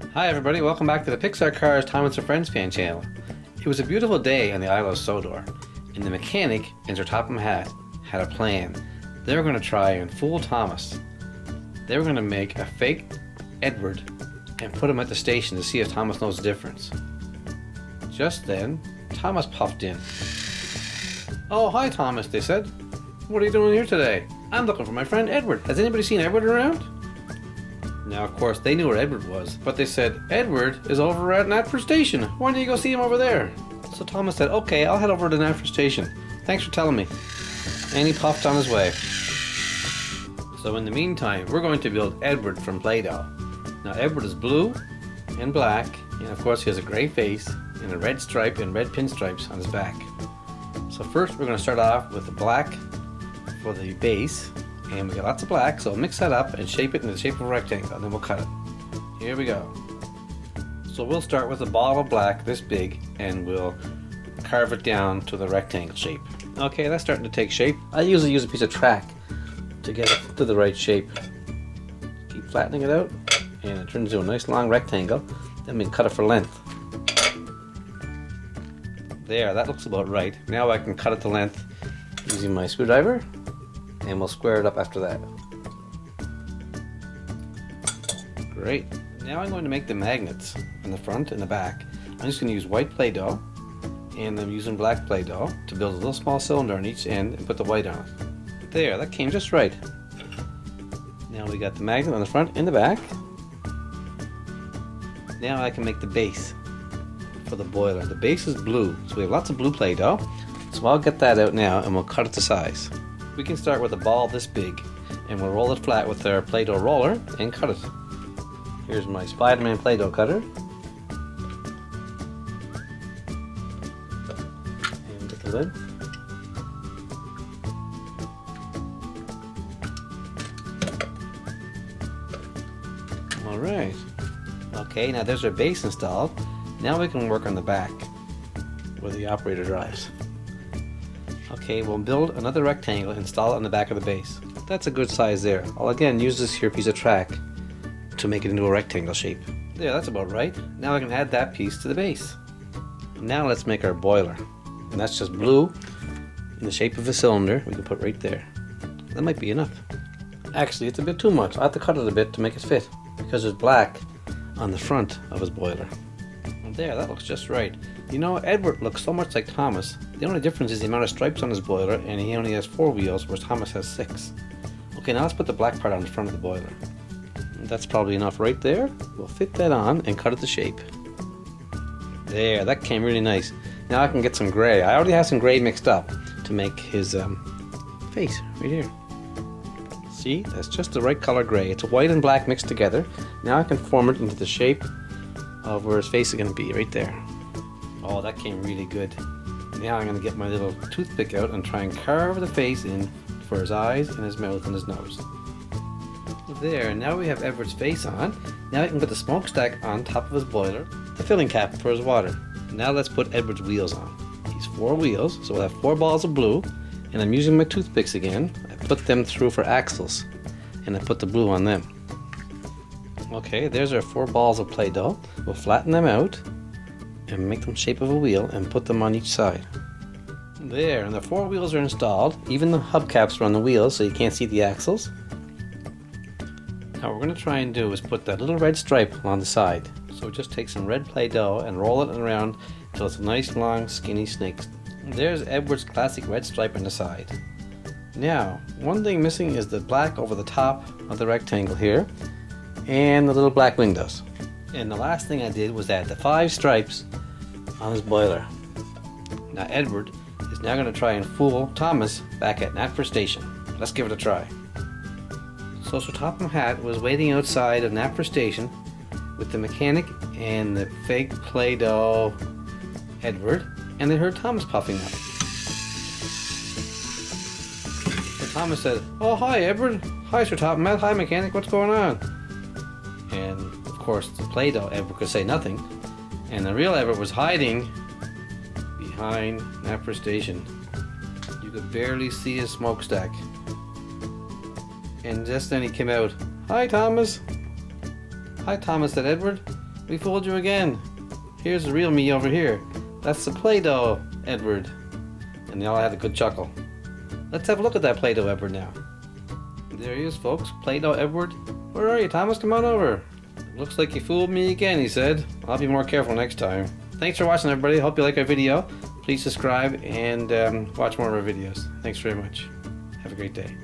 Hi everybody, welcome back to the Pixar Cars Thomas and Friends fan channel. It was a beautiful day on the Isle of Sodor, and the mechanic and Sir Topham Hatt had a plan. They were going to try and fool Thomas. They were going to make a fake Edward and put him at the station to see if Thomas knows the difference. Just then, Thomas puffed in. "Oh, hi Thomas," they said. "What are you doing here today?" "I'm looking for my friend Edward. Has anybody seen Edward around?" Now, of course, they knew where Edward was, but they said, "Edward is over at Knapford Station. Why don't you go see him over there?" So Thomas said, "Okay, I'll head over to Knapford Station. Thanks for telling me." And he puffed on his way. So in the meantime, we're going to build Edward from Play-doh. Now, Edward is blue and black, and of course he has a gray face and a red stripe and red pinstripes on his back. So first we're going to start off with the black for the base. And we got lots of black, so I'll mix that up and shape it in the shape of a rectangle, and then we'll cut it. Here we go. So we'll start with a ball of black this big, and we'll carve it down to the rectangle shape. Okay, that's starting to take shape. I usually use a piece of track to get it to the right shape. Keep flattening it out, and it turns into a nice long rectangle. Then we can cut it for length. There, that looks about right. Now I can cut it to length using my screwdriver. And we'll square it up after that. Great. Now I'm going to make the magnets in the front and the back. I'm just going to use white Play-doh, and I'm using black Play-doh to build a little small cylinder on each end and put the white on it. There, that came just right. Now we got the magnet on the front and the back. Now I can make the base for the boiler. The base is blue, so we have lots of blue Play-doh. So I'll get that out now and we'll cut it to size. We can start with a ball this big, and we'll roll it flat with our Play-doh roller and cut it. Here's my Spider-Man Play-doh cutter. And get the lid. Alright. Okay, now there's our base installed. Now we can work on the back where the operator drives. Okay, we'll build another rectangle and install it on the back of the base. That's a good size there. I'll again use this here piece of track to make it into a rectangle shape. There, that's about right. Now I can add that piece to the base. Now let's make our boiler. And that's just blue in the shape of a cylinder we can put right there. That might be enough. Actually, it's a bit too much. I'll have to cut it a bit to make it fit because there's black on the front of his boiler. And there, that looks just right. You know, Edward looks so much like Thomas. The only difference is the amount of stripes on his boiler, and he only has 4 wheels, whereas Thomas has 6. Okay, now let's put the black part on the front of the boiler. That's probably enough right there. We'll fit that on and cut it to shape. There, that came really nice. Now I can get some gray. I already have some gray mixed up to make his face right here. See, that's just the right color gray. It's white and black mixed together. Now I can form it into the shape of where his face is going to be, right there. Oh, that came really good. Now I'm going to get my little toothpick out and try and carve the face in for his eyes and his mouth and his nose. There, now we have Edward's face on. Now I can put the smokestack on top of his boiler, the filling cap for his water. Now let's put Edward's wheels on. He's 4 wheels, so we'll have 4 balls of blue, and I'm using my toothpicks again. I put them through for axles, and I put the blue on them. Okay, there's our 4 balls of Play-doh. We'll flatten them out and make them shape of a wheel and put them on each side. There, and the 4 wheels are installed. Even the hubcaps are on the wheels so you can't see the axles. Now what we're going to try and do is put that little red stripe on the side. So just take some red Play-doh and roll it around until it's a nice long skinny snake. There's Edward's classic red stripe on the side. Now, one thing missing is the black over the top of the rectangle here and the little black windows. And the last thing I did was add the 5 stripes on his boiler. Now Edward is now going to try and fool Thomas back at Knapford Station. Let's give it a try. So Sir Topham Hatt was waiting outside of Knapford Station with the mechanic and the fake Play-doh Edward, and they heard Thomas puffing up. So Thomas said, "Oh, hi Edward. Hi Sir Topham Hatt. Hi mechanic, what's going on?" And of course the Play-doh Edward could say nothing, and the real Edward was hiding behind Knapford Station. You could barely see his smokestack. And just then he came out. "Hi Thomas." "Hi Thomas," said Edward. We fooled you again. Here's the real me over here. That's the Play-doh, Edward. And they all had a good chuckle. Let's have a look at that Play-doh Edward now. There he is, folks. Play-doh Edward. Where are you, Thomas? Come on over. Looks like you fooled me again, he said. I'll be more careful next time. Thanks for watching, everybody. Hope you like our video. Please subscribe and watch more of our videos. Thanks very much. Have a great day.